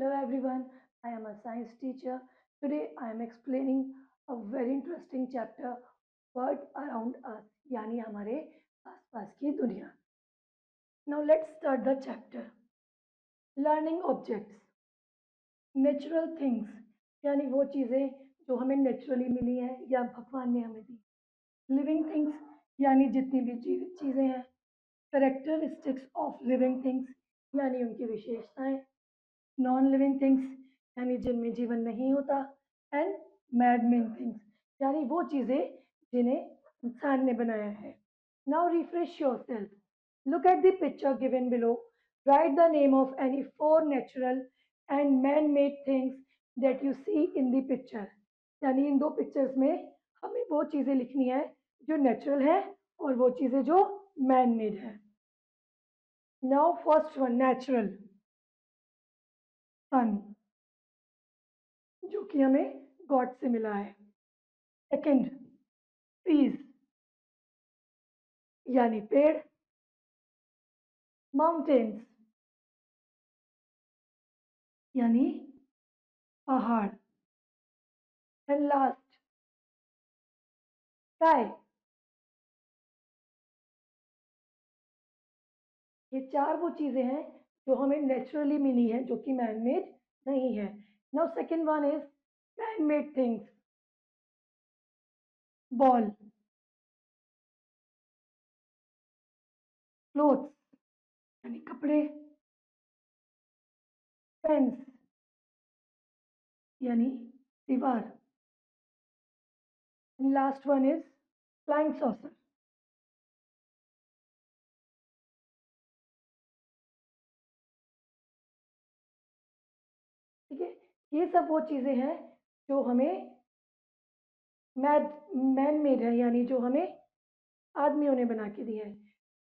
Hello everyone, I am a science teacher. Today I am explaining a very interesting chapter World Around Us यानी हमारे आसपास की दुनिया. Now let's start the chapter. Learning objects. Natural things यानी वो चीज़ें जो हमें नेचुरली मिली हैं या भगवान ने हमें दी. Living things यानी जितनी भी जीवित चीज़ें हैं. Characteristics of living things यानी उनकी विशेषताएं. नॉन लिविंग थिंग्स यानी जिनमें जीवन नहीं होता. एंड मैड मेड थिंग्स यानी वो चीज़ें जिन्हें इंसान ने बनाया है. Now refresh yourself. Look at the picture given below. Write the name of any 4 natural and man made things that you see in the picture. यानी इन दो पिक्चर्स में हमें वो चीज़ें लिखनी है जो नेचुरल है और वो चीज़ें जो मैन मेड है. Now first one natural. Sun जो कि हमें गॉड से मिला है. सेकंड ट्रीज यानी पेड़. माउंटेन्स यानी पहाड़. And last sky. ये चार वो चीजें हैं जो हमें नेचुरली मिली है जो कि मैन मेड नहीं है. Now second one is man made things. Ball. Clothes यानी कपड़े. फेंस यानी दीवार. Last one is flying saucer. ठीक है, ये सब वो चीजें हैं जो हमें मैन मेड है यानी जो हमें आदमियों ने बना के दी है.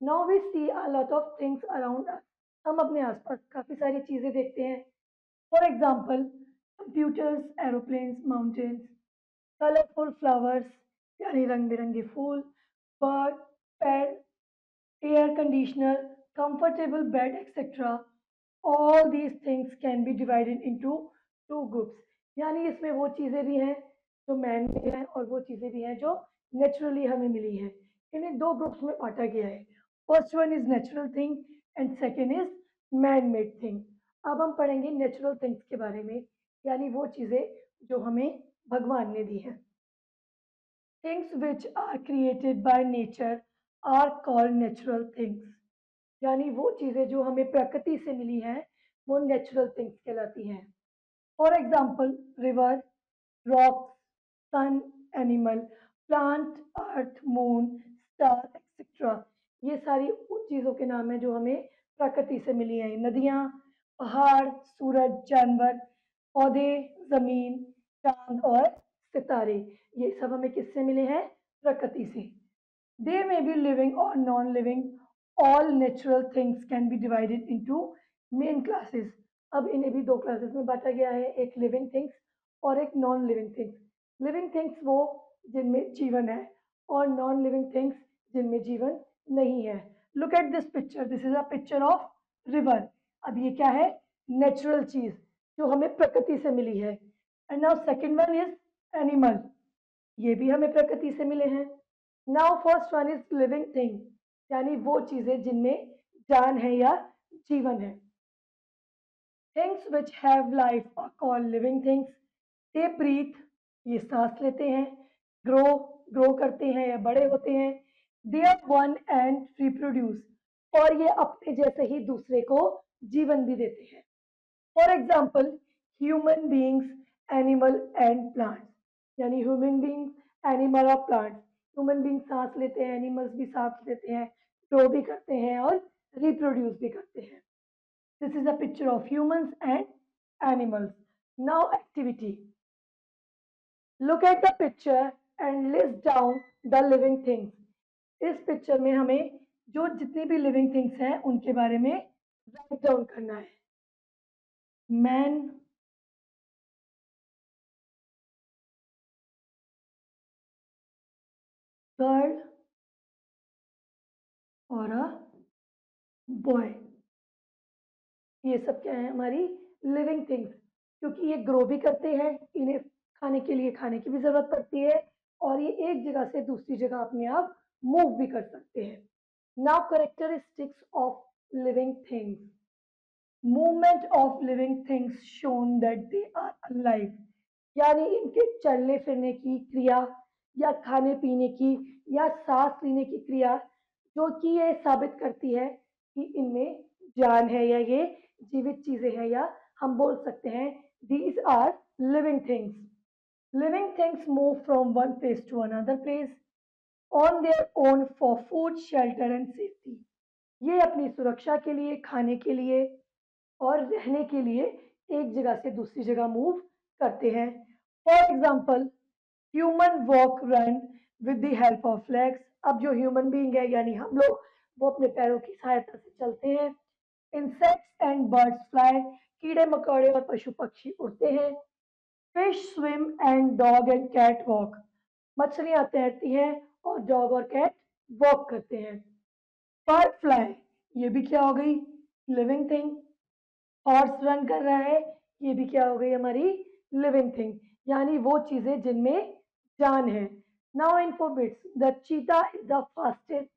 Now we see a lot of things around us. हम अपने आसपास काफ़ी सारी चीज़ें देखते हैं. For example computers, aeroplanes, mountains, colourful flowers यानी रंग बिरंगे फूल, बर्ड, पेड़, air conditioner, comfortable bed, etc. All these things can be divided into two groups. यानी इसमें वो चीज़ें भी हैं जो मैन मेड हैं और वो चीज़ें भी हैं जो नेचुरली हमें मिली हैं. इन्हें दो ग्रुप्स में बांटा गया है. First one is natural thing and second is man made thing. अब हम पढ़ेंगे नेचुरल थिंग्स के बारे में यानी वो चीज़ें जो हमें भगवान ने दी हैं. Things which are created by nature are called natural things. यानी वो चीज़ें जो हमें प्रकृति से मिली हैं वो नेचुरल थिंग्स कहलाती हैं. For example river, rocks, sun, animal, plant, earth, moon, star etcetera. ये सारी उन चीज़ों के नाम हैं जो हमें प्रकृति से मिली हैं. नदियाँ, पहाड़, सूरज, जानवर, पौधे, जमीन, चांद और सितारे ये सब हमें किससे मिले हैं? प्रकृति से. दे मे बी लिविंग और non living. All natural things can be divided into main classes. अब इन्हें भी दो क्लासेस में बांटा गया है, एक लिविंग थिंग्स और एक non living things. Living things वो जिनमें जीवन है और नॉन लिविंग थिंग्स जिनमें जीवन नहीं है. Look at this picture. This is a picture of river. अब ये क्या है? नेचुरल चीज जो हमें प्रकृति से मिली है. And now second one is animal. ये भी हमें प्रकृति से मिले हैं. Now first one is living thing यानी वो चीजें जिनमें जान है या जीवन है. Things which have life are called living things. They breathe ये सांस लेते हैं. ग्रो ग्रो करते हैं या बड़े होते हैं. They are one and reproduce और ये अपने जैसे ही दूसरे को जीवन भी देते हैं. For example human beings, animal and plants. यानी ह्यूमन बींग्स, एनिमल और प्लांट्स. ह्यूमन बींग सांस लेते हैं, एनिमल्स भी सांस लेते हैं, ग्रो भी करते हैं और रिप्रोड्यूस भी करते हैं. This is a picture of humans and animals. Now activity. Look at the picture and list down the living things. इस पिक्चर में हमें जो जितनी भी लिविंग थिंग्स हैं उनके बारे में राइट डाउन करना है. मैन, गर्ल और अ बॉय. ये सब क्या है? हमारी लिविंग थिंग्स, क्योंकि ये ग्रो भी करते हैं, इन्हें खाने के लिए खाने की भी ज़रूरत पड़ती है और ये एक जगह से दूसरी जगह अपने आप मूव भी कर सकते हैं। Now characteristics of living things. Movement of living things shown that they are alive, यानी इनके चलने फिरने की क्रिया या खाने पीने की या सांस लेने की क्रिया, जो कि ये साबित करती है कि इनमें जान है या ये जीवित चीजें हैं, या हम बोल सकते हैं these are living things. Living things move from one place to another place on their own for food shelter and safety. ये अपनी सुरक्षा के लिए, खाने के लिए और रहने के लिए एक जगह से दूसरी जगह मूव करते हैं। For example human walk run with the help of legs. अब जो ह्यूमन बीइंग है यानी हम लोग, वो अपने पैरों की सहायता से चलते हैं। इंसेक्ट्स एंड बर्ड्स फ्लाई, कीड़े मकोड़े और पशु पक्षी उड़ते हैं। Fish swim and dog and cat walk, मछलियां तैरती हैं और डॉग और कैट वॉक करते हैं। बर्ड फ्लाई, ये भी क्या हो गई, लिविंग थिंग। हॉर्स रन कर रहा है, ये भी क्या हो गई हमारी लिविंग थिंग, यानी वो चीजें जिनमें जान है। Now info bits. द चीता is the fastest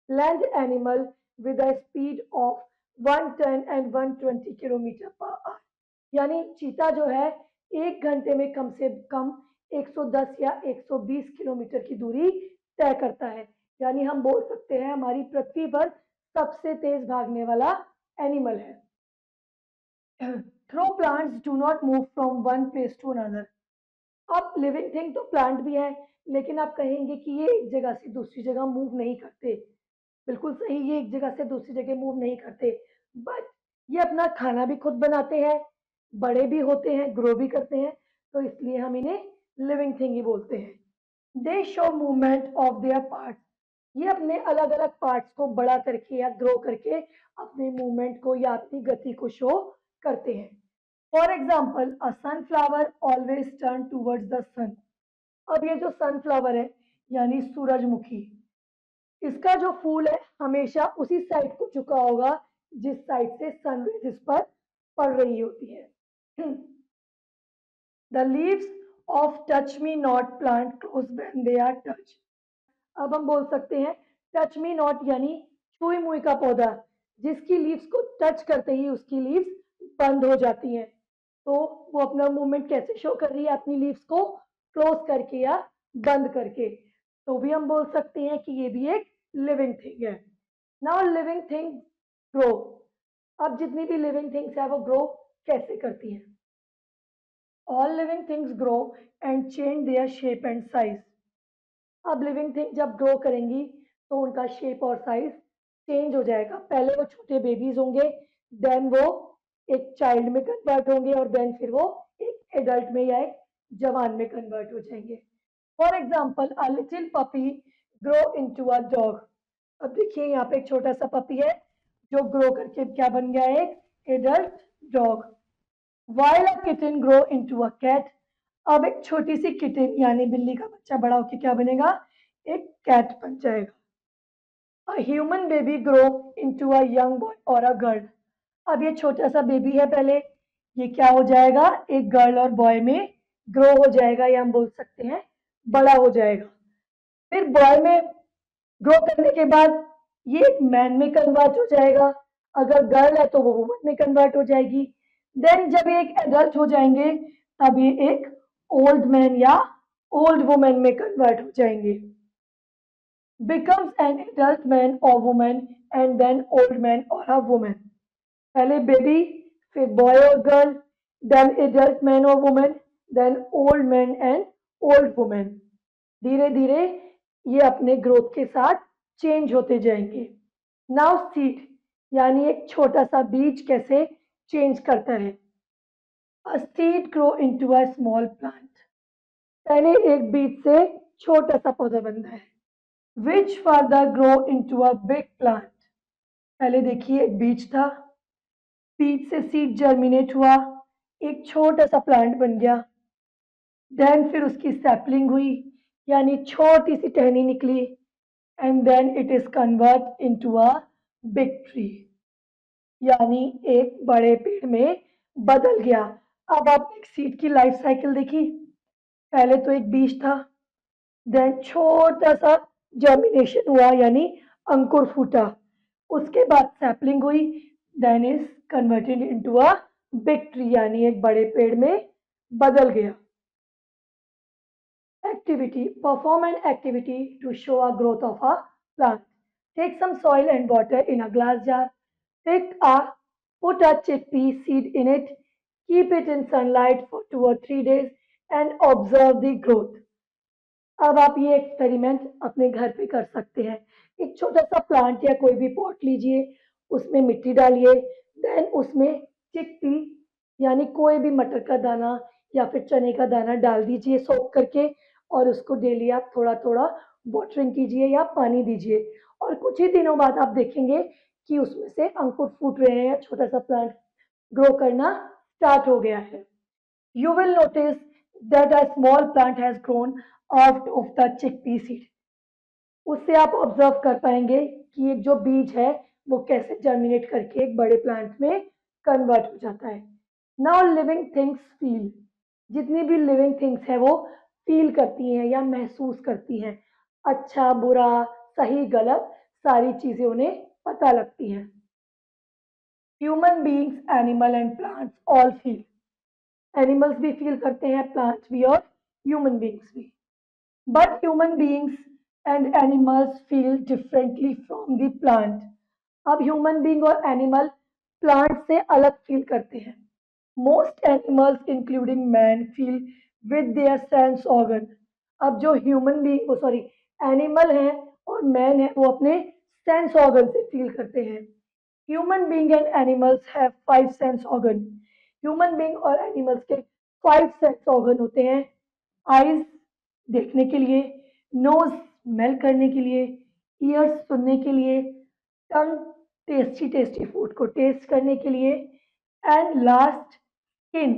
land animal with a speed of 110 and 120 kilometre per hour, यानी चीता जो है 1 घंटे में कम से कम 110 या 120 किलोमीटर की दूरी तय करता है, यानी हम बोल सकते हैं हमारी पृथ्वी पर सबसे तेज भागने वाला एनिमल है। Though plants do not move from one place to another. अब लिविंग थिंग तो प्लांट भी है, लेकिन आप कहेंगे कि ये एक जगह से दूसरी जगह मूव नहीं करते। बिल्कुल सही, ये एक जगह से दूसरी जगह मूव नहीं करते, बट ये अपना खाना भी खुद बनाते हैं, बड़े भी होते हैं, ग्रो भी करते हैं, तो इसलिए हम इन्हें लिविंग थिंग ही बोलते हैं। दे show movement of their parts, ये अपने अलग अलग पार्ट्स को बड़ा करके या ग्रो करके अपने मूवमेंट को या अपनी गति को शो करते हैं। For example a sunflower always turn towards the sun. अब ये जो सनफ्लावर है यानी सूरजमुखी, इसका जो फूल है हमेशा उसी साइड को झुका होगा जिस साइड से सनरेज इस पर पड़ रही होती है। The leaves of touch me not plant close when they are touch. अब हम बोल सकते हैं टच मी नॉट यानी छुई मुई का पौधा, जिसकी लीव्स को टच करते ही उसकी लीव्स बंद हो जाती हैं, तो वो अपना मूवमेंट कैसे शो कर रही है, अपनी लीव्स को क्लोज करके या बंद करके, तो भी हम बोल सकते हैं कि ये भी एक लिविंग थिंग है। Now living thing grow. अब जितनी भी लिविंग थिंग्स है वो ग्रो कैसे करती हैं। All living things grow and change their shape and size. अब लिविंग थिंग जब ग्रो करेंगी तो उनका शेप और साइज चेंज हो जाएगा। पहले वो छोटे बेबीज होंगे, देन वो एक चाइल्ड में कन्वर्ट होंगे और देन फिर वो एक एडल्ट में या एक जवान में कन्वर्ट हो जाएंगे। For example a little puppy grow into a dog. अब देखिए यहाँ पे एक छोटा सा पपी है जो ग्रो करके क्या बन गया, एक adult dog. While a kitten grow into a cat. अब एक छोटी सी किटन यानी बिल्ली का बच्चा बड़ा होकर क्या बनेगा, एक कैट बन जाएगा। A human baby grow into a young boy और अ गर्ल। अब ये छोटा सा बेबी है, पहले ये क्या हो जाएगा, एक गर्ल और बॉय में ग्रो हो जाएगा, या हम बोल सकते हैं बड़ा हो जाएगा। फिर बॉय में ग्रो करने के बाद ये एक मैन में कन्वर्ट हो जाएगा, अगर गर्ल है तो वो वुमन में कन्वर्ट हो जाएगी। देन जब ये एक एडल्ट हो जाएंगे तब ये एक ओल्ड मैन या ओल्ड वुमेन में कन्वर्ट हो जाएंगे। becomes an adult man or woman and then old man or a woman। पहले बेबी, फिर बॉय और गर्ल, देन एडल्ट मैन और woman, then old man and old woman. धीरे धीरे ये अपने ग्रोथ के साथ चेंज होते जाएंगे। नाउ सीड यानी एक छोटा सा बीज कैसे चेंज करता है। A seed grow into a small plant. पहले एक बीज से छोटा सा पौधा बनता है। Which further grow into a big plant. पहले देखिए एक बीज था, बीज से सीड जर्मिनेट हुआ, एक छोटा सा प्लांट बन गया। देन फिर उसकी सैपलिंग हुई यानी छोटी सी टहनी निकली, and then it is convert into a big tree, यानी एक बड़े पेड़ में बदल गया। अब आपने एक सीड की लाइफ साइकिल देखी। पहले तो एक बीज था, देन छोटा सा जर्मिनेशन हुआ यानी अंकुर फूटा, उसके बाद सैपलिंग हुई, then is converted into a big tree यानी एक बड़े पेड़ में बदल गया। Activity. Perform an activity to show a growth of a plant. Take some soil and water in a glass jar. Put a chickpea seed in it. Keep it in sunlight for 2 or 3 days and observe the growth. अब आप ये experiment अपने घर पे कर सकते हैं। एक छोटा सा प्लांट या कोई भी पॉट लीजिए, उसमें मिट्टी डालिए, देन उसमें चिकपी यानी कोई भी मटर का दाना या फिर चने का दाना डाल दीजिए सोक करके, और उसको डेली आप थोड़ा थोड़ा वाटरिंग कीजिए या पानी दीजिए, और कुछ ही दिनों बाद आप देखेंगे कि उसमें से अंकुर फूट रहे हैं या छोटा सा प्लांट ग्रो करना स्टार्ट हो गया है। You will notice that a small plant has grown out of the chickpea seed. उससे आप ऑब्जर्व कर पाएंगे कि एक जो बीज है वो कैसे जर्मिनेट करके एक बड़े प्लांट में कन्वर्ट हो जाता है। Now living things feel. जितनी भी लिविंग थिंग्स है वो फील करती हैं या महसूस करती हैं। अच्छा बुरा सही गलत सारी चीजें उन्हें पता लगती हैं। Human beings animal and plants all feel. Animals भी फील करते हैं, प्लांट्स भी और ह्यूमन बीइंग्स भी। But human beings and animals feel differently from the plant. अब ह्यूमन बीइंग और एनिमल प्लांट से अलग फील करते हैं। Most animals including man feel with their sense organ. अब जो ह्यूमन बीइंग सॉरी एनिमल हैं और मैन है वो अपने सेंस ऑर्गन से फील करते हैं। Human being and animals have 5 sense organ. Human being और एनिमल्स के 5 सेंस ऑर्गन होते हैं। आईज देखने के लिए, नोज स्मेल करने के लिए, ईयर्स सुनने के लिए, टंग टेस्टी टेस्टी फूड को टेस्ट करने के लिए, एंड लास्ट स्किन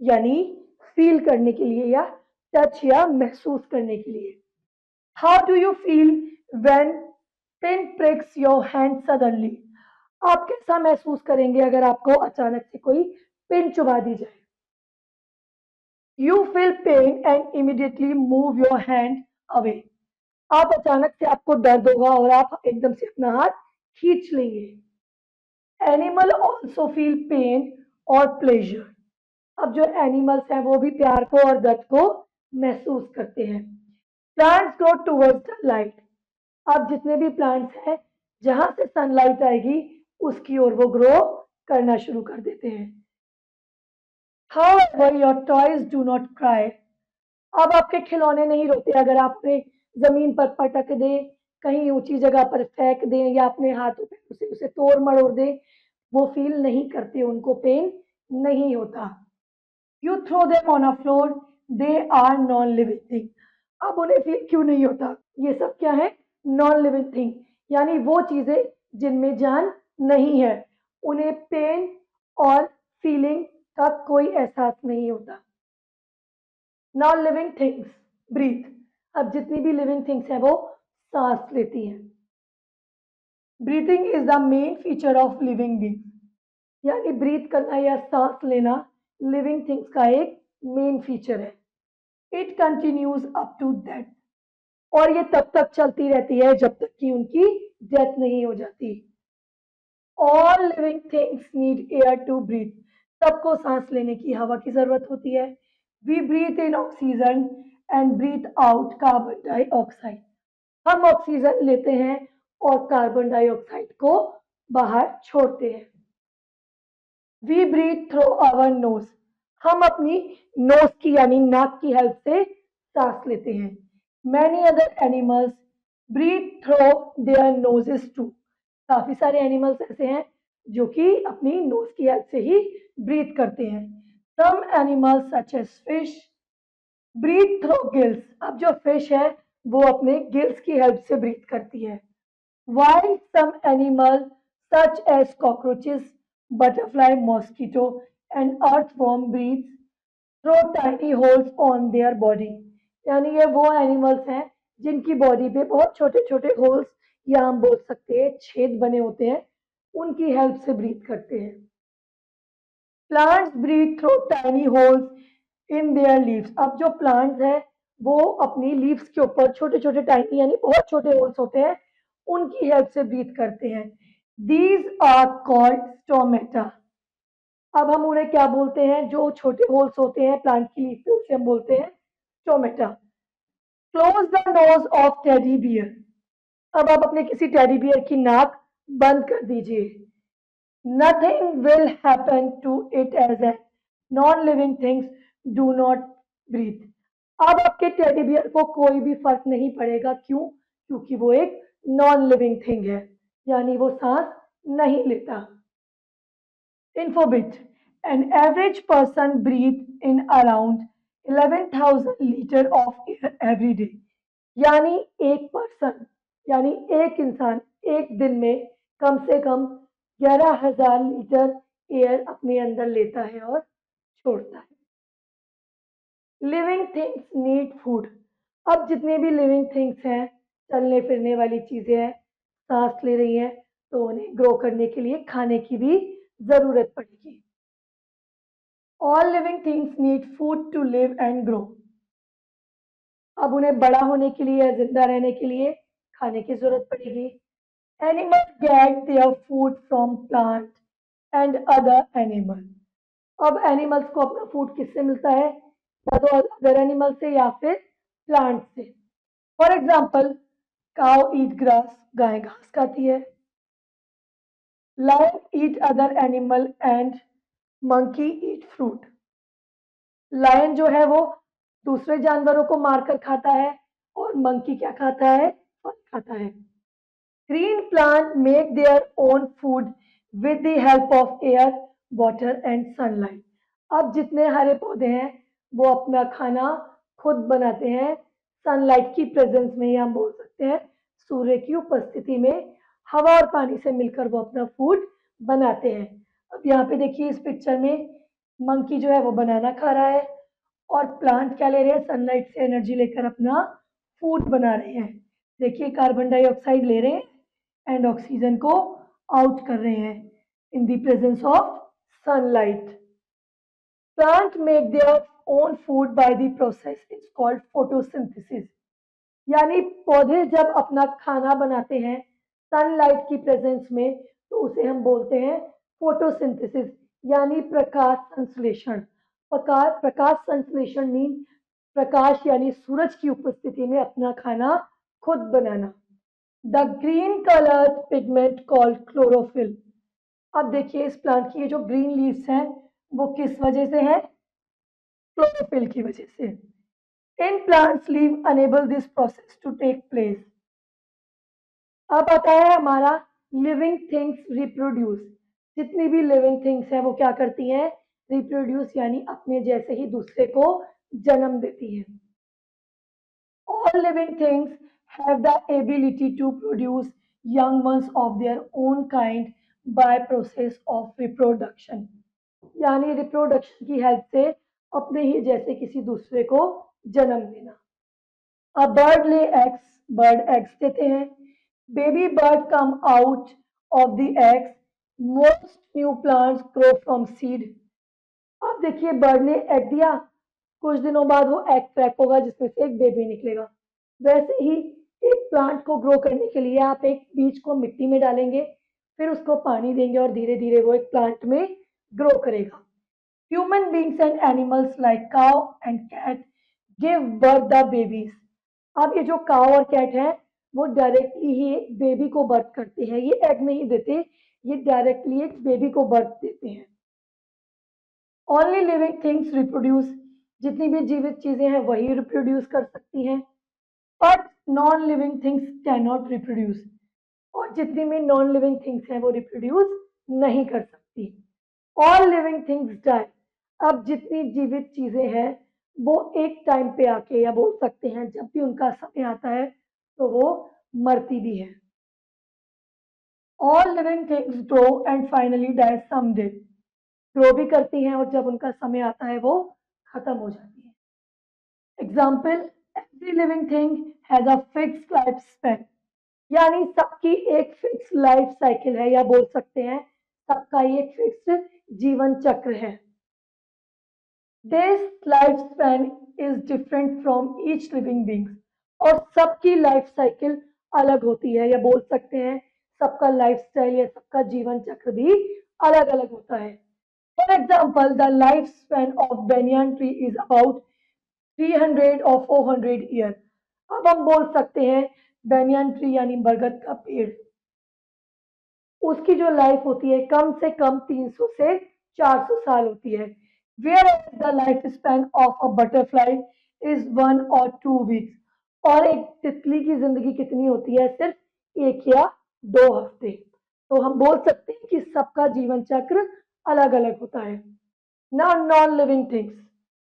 यानी फील करने के लिए या टच या महसूस करने के लिए। How do you feel when pin prix your hand suddenly. आप कैसा महसूस करेंगे अगर आपको अचानक से कोई पिन चुभा दी जाए। You feel pain and immediately move your hand away. आप अचानक से आपको दर्द होगा और आप एकदम से अपना हाथ खींच लेंगे। एनिमल ऑल्सो फील पेन और प्लेजर। अब जो एनिमल्स हैं वो भी प्यार को और दर्द को महसूस करते हैं। Plants grow towards the light. अब जितने भी प्लांट्स हैं जहां से सनलाइट आएगी उसकी ओर वो ग्रो करना शुरू कर देते हैं। However, your toys do not cry. अब आपके खिलौने नहीं रोते अगर आप उन्हें जमीन पर पटक दें, कहीं ऊंची जगह पर फेंक दें या अपने हाथों पे उसे तोड़ मरोड़ दें, वो फील नहीं करते, उनको पेन नहीं होता। You throw them on a floor, they are non living thing. अब उन्हें फील क्यों नहीं होता? ये सब क्या है? नॉन लिविंग थिंग यानी वो चीजें जिनमें जान नहीं है, उन्हें पेन और फीलिंग का कोई एहसास नहीं होता। Now living things breathe. अब जितनी भी लिविंग थिंग्स है वो सांस लेती हैं। Breathing is the main feature of living being यानी ब्रीथ करना या सांस लेना लिविंग थिंग्स का एक मेन फीचर है। It continues up to death. और ये तब तक चलती रहती है जब तक कि उनकी डेथ नहीं हो जाती। All living things need air to breathe. सबको सांस लेने की हवा की जरूरत होती है। We breathe in oxygen and breathe out carbon dioxide. हम ऑक्सीजन लेते हैं और कार्बन डाइऑक्साइड को बाहर छोड़ते हैं। We breathe through our nose. हम अपनी नोज की यानी नाक की हेल्प से सांस लेते हैं। Many other animals breathe through their noses too. काफी सारे एनिमल्स ऐसे हैं जो कि अपनी नोज की हेल्प से ही ब्रीथ करते हैं। Some animals such as fish breathe through gills. अब जो फिश है वो अपने गिल्स की हेल्प से ब्रीथ करती है। While some animals such as cockroaches, butterfly, mosquito and earthworm breathe through tiny holes on their body। यानी ये वो एनिमल्स हैं जिनकी बॉडी पे बहुत छोटे छोटे होल्स या हम बोल सकते हैं छेद बने होते हैं, उनकी हेल्प से ब्रीथ करते हैं। Plants breathe through tiny holes in their leaves. अब जो प्लांट्स है वो अपनी लीव्स के ऊपर छोटे छोटे टाइनी यानी बहुत छोटे होल्स होते हैं, उनकी हेल्प से ब्रीथ करते हैं। These are called stomata. अब हम उन्हें क्या बोलते हैं, जो छोटे होल्स होते हैं प्लांट की लीफ पे उसे हम बोलते हैं stomata. Close the nose of teddy bear. अब आप अपने किसी टेडी बियर की नाक बंद कर दीजिए। Nothing will happen to it as a non-living things do not breathe. अब आपके टेडी बियर को कोई भी फर्क नहीं पड़ेगा, क्यों? क्योंकि वो एक नॉन लिविंग थिंग है, यानी वो सांस नहीं लेता। Infobit: an average person breathes in around 11,000 litre of air every day. यानी एक पर्सन यानी एक इंसान एक दिन में कम से कम 11,000 लीटर एयर अपने अंदर लेता है और छोड़ता है। Living things need food. अब जितने भी लिविंग थिंग्स हैं, चलने फिरने वाली चीजें हैं, सांस ले रही हैं, तो उन्हें ग्रो करने के लिए खाने की भी जरूरत पड़ेगी। All living things need food to live and grow. अब उन्हें बड़ा होने के लिए या जिंदा रहने के लिए खाने की जरूरत पड़ेगी। Animals get their food from plant and other animal. अब एनिमल्स को अपना फूड किससे मिलता है? या तो अदर एनिमल से या फिर प्लांट से। For example, cow eat grass, गाय घास खाती है। Lion eat other animal and monkey eat fruit. Lion जो है वो दूसरे जानवरों को मारकर खाता है और मंकी क्या खाता है? फल खाता है। Green plant make their own food with the help of air, water and sunlight. अब जितने हरे पौधे हैं वो अपना खाना खुद बनाते हैं सनलाइट की प्रेजेंस में, या हम बोल सकते हैं सूर्य की उपस्थिति में हवा और पानी से मिलकर वो अपना फूड बनाते हैं। अब यहाँ पे देखिए इस पिक्चर में मंकी जो है वो बनाना खा रहा है और प्लांट क्या ले रहे हैं? सनलाइट से एनर्जी लेकर अपना फूड बना रहे हैं। देखिए कार्बन डाइऑक्साइड ले रहे हैं एंड ऑक्सीजन को आउट कर रहे हैं in the presence of sunlight. Plant make their own food by the process it's called photosynthesis. यानी पौधे जब अपना खाना बनाते हैं सनलाइट की प्रेजेंस में, तो उसे हम बोलते हैं फोटोसिंथेसिस, यानी प्रकाश संश्लेषण। प्रकाश संश्लेषण मीन प्रकाश यानी सूरज की उपस्थिति में अपना खाना खुद बनाना। The green coloured pigment called chlorophyll. अब देखिए इस प्लांट की ये जो ग्रीन लीव्स हैं वो किस वजह से है? क्लोरोफिल की वजह से। In plants leave enable this process to take place. अब आता है हमारा लिविंग थिंग्स रिप्रोड्यूस। जितनी भी लिविंग थिंग्स हैं वो क्या करती हैं? रिप्रोड्यूस, यानी अपने जैसे ही दूसरे को जन्म देती हैं। All living things have the ability to produce young ones of their own kind by process of reproduction. यानी रिप्रोडक्शन की हेल्प से अपने ही जैसे किसी दूसरे को जन्म देना। A bird lay eggs, bird eggs देते हैं। Baby bird come out of the eggs. Most new plants grow from seed. अब देखिए बर्ड ने एग दिया, कुछ दिनों बाद वो एग क्रैक होगा जिसमें से एक बेबी निकलेगा। वैसे ही एक प्लांट को ग्रो करने के लिए आप एक बीज को मिट्टी में डालेंगे, फिर उसको पानी देंगे और धीरे धीरे वो एक प्लांट में ग्रो करेगा। Human beings and animals like cow and cat give birth the babies. अब ये जो काउ और कैट है वो डायरेक्टली ही एक बेबी को बर्थ करते हैं, ये एग नहीं देते, ये डायरेक्टली एक बेबी को बर्थ देते हैं। Only living things reproduce. जितनी भी जीवित चीजें हैं वही रिप्रोड्यूस कर सकती हैं, but non living things can not reproduce. और जितनी भी नॉन लिविंग थिंग्स हैं वो रिप्रोड्यूस नहीं कर सकती। All living things die. अब जितनी जीवित चीजें हैं वो एक टाइम पे आके, या बोल सकते हैं जब भी उनका समय आता है तो वो मरती भी है। All living things grow and finally die someday. Grow भी करती हैं और जब उनका समय आता है वो खत्म हो जाती है। Example, every living thing has a fixed life span. यानी सबकी एक फिक्स लाइफ साइकिल है, या बोल सकते हैं सबका ही एक फिक्स्ड जीवन चक्र है। This life span is different from each living beings, और सबकी लाइफ साइकिल अलग होती है, या बोल सकते हैं सबका लाइफ स्टाइल या सबका जीवन चक्र भी अलग अलग होता है। For example, the life span of banyan tree is about 300 और 400 ईयर। अब हम बोल सकते हैं बेनियन ट्री यानी बरगद का पेड़, उसकी जो लाइफ होती है कम से कम 300 से 400 साल होती है। Where the life span of a butterfly is 1 और 2 वीक्स, और एक तितली की जिंदगी कितनी होती है? सिर्फ 1 या 2 हफ्ते। तो हम बोल सकते हैं कि सबका जीवन चक्र अलग अलग होता है। ना नॉन लिविंग थिंग्स,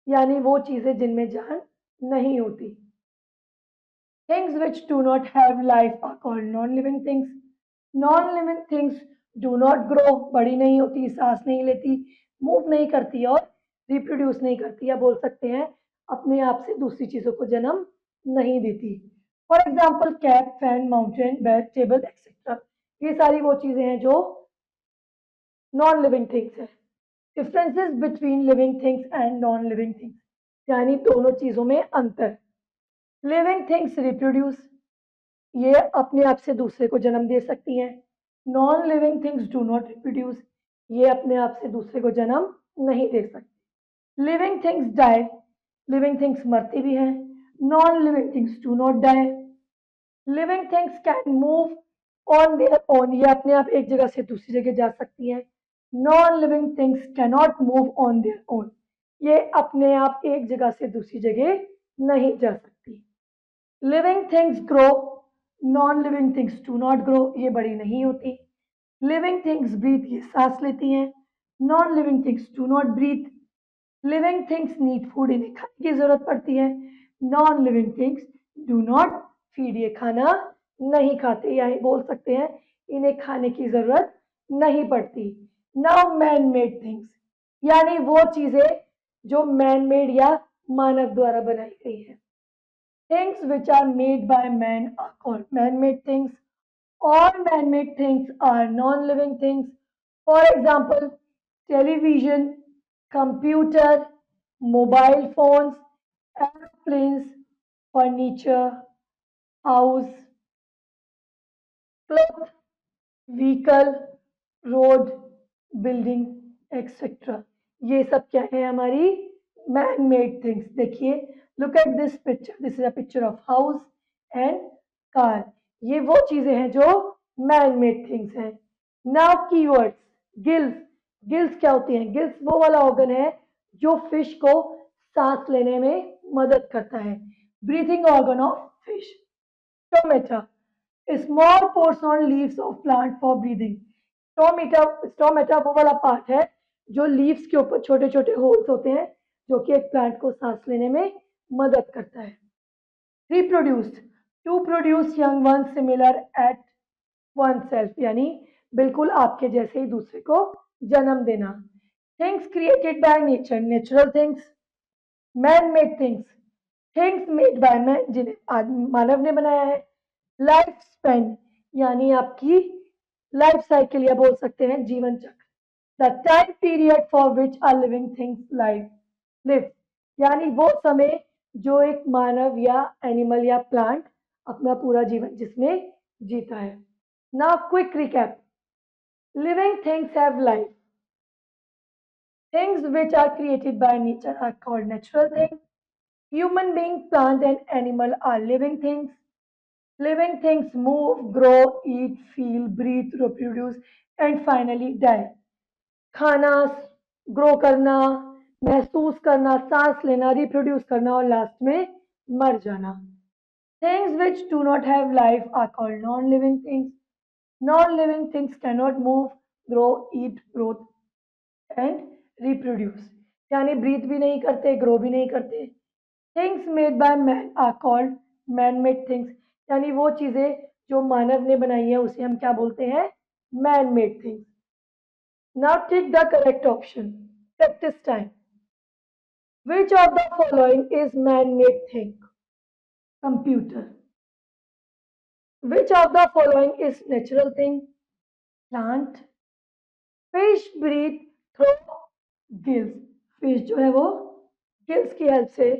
यानी वो चीजें जिनमें जान नहीं होती। Things which do not have life are called non-living things. Non-living things do not grow, बड़ी नहीं होती, सांस नहीं लेती, मूव नहीं करती और रिप्रोड्यूस नहीं करती, या बोल सकते हैं अपने आप से दूसरी चीजों को जन्म नहीं देती। For example cat, fan, mountain, bed, table etcetera, ये सारी वो चीजें हैं जो नॉन लिविंग थिंग्स है। Differences between living things and non living things, यानी दोनों चीजों में अंतर। लिविंग थिंग्स रिप्रोड्यूस, ये अपने आप से दूसरे को जन्म दे सकती हैं। Non living things do not reproduce, ये अपने आप से दूसरे को जन्म नहीं दे सकती। Living things die, living things मरती भी हैं। Non living things do not die. Living things can move on their own, ये अपने आप एक जगह से दूसरी जगह जा सकती हैं। Non living things can not move on their own, ये अपने आप एक जगह से दूसरी जगह नहीं जा सकती। Living things grow, non living things do not grow, ये बड़ी नहीं होती। लिविंग थिंग्स ब्रीथ, ये सांस लेती हैं। Non living things do not breathe. Living things need food, इन्हें खाने की जरूरत पड़ती है। Non living things do not feed, ये खाना नहीं खाते, या बोल सकते हैं इन्हें खाने की जरूरत नहीं पड़ती। नाउ मैन मेड थिंग्स, यानी वो चीजें जो मैन मेड या मानव द्वारा बनाई गई है। Things which are made by man are called man-made things. All man-made things are non-living things. For example, television, computer, mobile phones, airplanes, furniture, house, cloth, vehicle, road, building, etc. ये सब क्या है? हमारी मैन मेड थिंग्स। देखिए, look at this picture, this is a picture of house and car. ये वो चीजें हैं जो मैन मेड थिंग्स हैं। Now keywords, gills. गिल्स क्या होती हैं? गिल्स वो वाला ऑर्गन है जो फिश को सांस लेने में मदद करता है। Breathing organ of fish. Stomata, small pores on leaves of plant for breathing. Stomata, stomata वो वाला पार्ट है जो लीव्स के ऊपर छोटे छोटे होल्स होते हैं, जो कि एक प्लांट को सांस लेने में मदद करता है। Reproduce, to produce young one similar at oneself, यानी बिल्कुल आपके जैसे ही दूसरे को जन्म देना। Things created by nature, natural things. Man made things, things made by man, जिन्हें मानव ने बनाया है। लाइफ स्पेन, यानी आपकी लाइफ साइकिल, या बोल सकते हैं जीवन चक्र। The time period for which are living things life live, यानी वो समय जो एक मानव या एनिमल या प्लांट अपना पूरा जीवन जिसमें जीता है। Now quick recap, living things have life. Things which are created by nature are called natural things. Human being, plant and animal are living things. Living things move, grow, eat, feel, breathe, reproduce and finally die. खाना, grow करना, महसूस करना, सांस लेना, reproduce करना और last में मर जाना। Things which do not have life are called non-living things. Non-living things cannot move, grow, eat, growth and reproduce, यानी ब्रीथ भी नहीं करते, ग्रो भी नहीं करते। Things made by man are called man made things, यानी वो चीजें जो मानव ने बनाई है उसे हम क्या बोलते हैं? Man made things. Now take the correct option. Practice time. Which of the following is man made thing? Computer. Which of the following is natural thing? Plant. Fish breathe through gills, fish जो है वो gills की help से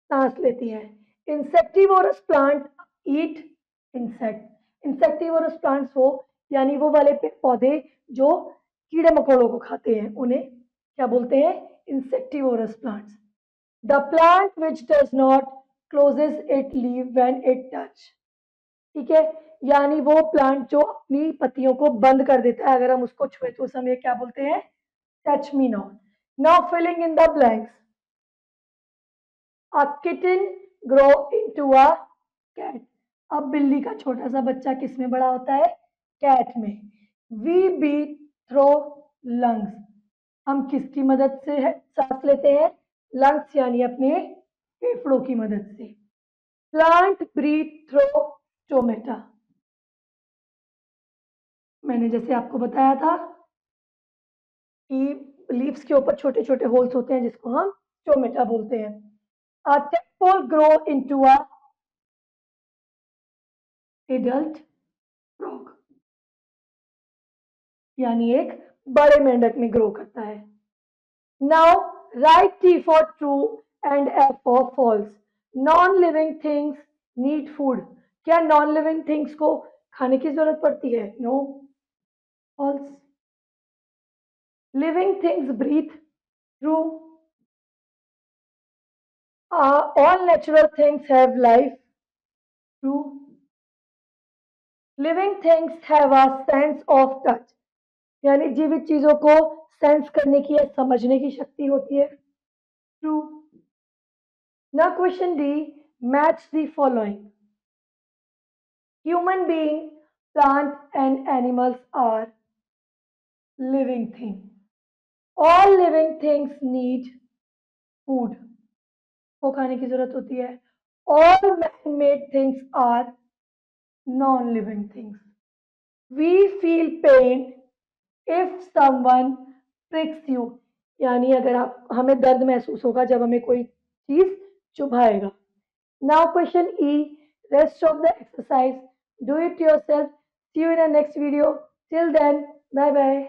सांस लेती है। Insectivorous plant ईट insect, insectivorous plants वो यानी वो वाले पौधे जो कीड़े मकोड़ों को खाते हैं उन्हें क्या बोलते हैं? Insectivorous plants. The plant which does not closes it leave when it touch, ठीक है, यानी वो प्लांट जो अपनी पत्तियों को बंद कर देता है अगर हम उसको छुए तो उस समय क्या बोलते हैं? Touch me not. Now filling in the blanks. A kitten grow into a cat. अब बिल्ली का छोटा सा बच्चा किस में बड़ा होता है? कैट में। We breathe through lungs. हम किसकी मदद से सांस लेते हैं? लंग्स यानी अपने फेफड़ों की मदद से। प्लांट ब्रीथ थ्रू स्टोमेटा, मैंने जैसे आपको बताया था कि लीव्स के ऊपर छोटे छोटे होल्स होते हैं जिसको हम स्टोमेटा बोलते हैं। A tadpole grow into a adult frog, यानी एक बड़े मेंढक में ग्रो करता है। Now write T for true and F for false. Non living things need food, क्या नॉन लिविंग थिंग्स को खाने की जरूरत पड़ती है? No, false. Living things breathe, true. All natural things have life, true. Living things have a sense of touch, यानी जीवित चीजों को सेंस करने की या समझने की शक्ति होती है, true. Now question D, match the following. Human being, plant and animals are living thing. All living things need food, को खाने की जरूरत होती है। All man made things are non living things. We feel pain if someone pricks you, यानी अगर आप हमें दर्द महसूस होगा जब हमें कोई चीज चुभाएगा। Now question E, rest of the exercise do it yourself. See you in the next video, till then bye bye.